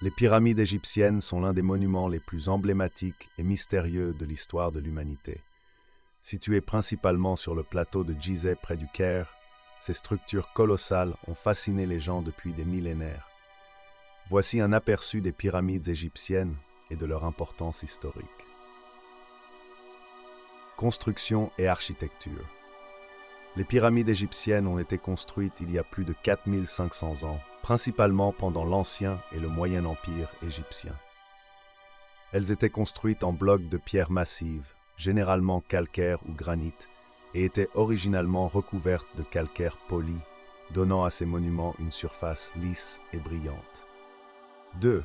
Les pyramides égyptiennes sont l'un des monuments les plus emblématiques et mystérieux de l'histoire de l'humanité. Situées principalement sur le plateau de Gizeh près du Caire, ces structures colossales ont fasciné les gens depuis des millénaires. Voici un aperçu des pyramides égyptiennes et de leur importance historique. Construction et architecture. Les pyramides égyptiennes ont été construites il y a plus de 4500 ans, principalement pendant l'Ancien et le Moyen Empire égyptien. Elles étaient construites en blocs de pierre massive, généralement calcaire ou granit, et étaient originalement recouvertes de calcaire poli, donnant à ces monuments une surface lisse et brillante. 2.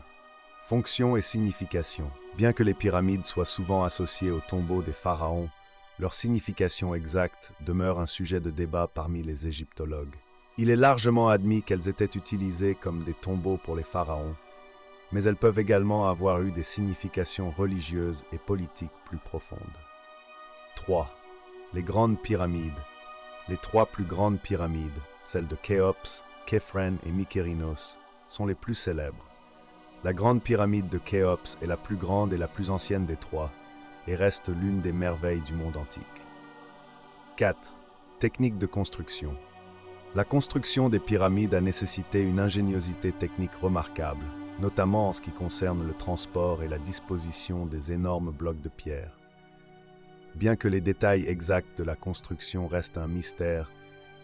Fonction et signification. Bien que les pyramides soient souvent associées aux tombeaux des pharaons, leur signification exacte demeure un sujet de débat parmi les égyptologues. Il est largement admis qu'elles étaient utilisées comme des tombeaux pour les pharaons, mais elles peuvent également avoir eu des significations religieuses et politiques plus profondes. 3. Les grandes pyramides. Les trois plus grandes pyramides, celles de Khéops, Khéphren et Mykérinos, sont les plus célèbres. La grande pyramide de Khéops est la plus grande et la plus ancienne des trois, et reste l'une des merveilles du monde antique. 4. Technique de construction. La construction des pyramides a nécessité une ingéniosité technique remarquable, notamment en ce qui concerne le transport et la disposition des énormes blocs de pierre. Bien que les détails exacts de la construction restent un mystère,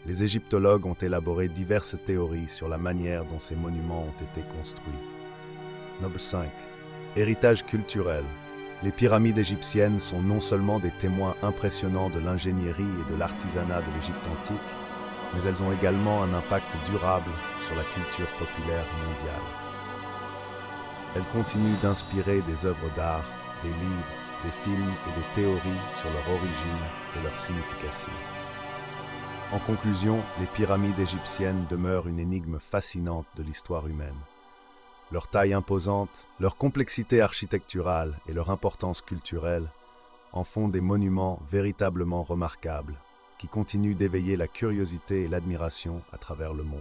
les égyptologues ont élaboré diverses théories sur la manière dont ces monuments ont été construits. 5. Héritage culturel. Les pyramides égyptiennes sont non seulement des témoins impressionnants de l'ingénierie et de l'artisanat de l'Égypte antique, mais elles ont également un impact durable sur la culture populaire mondiale. Elles continuent d'inspirer des œuvres d'art, des livres, des films et des théories sur leur origine et leur signification. En conclusion, les pyramides égyptiennes demeurent une énigme fascinante de l'histoire humaine. Leur taille imposante, leur complexité architecturale et leur importance culturelle en font des monuments véritablement remarquables, qui continuent d'éveiller la curiosité et l'admiration à travers le monde.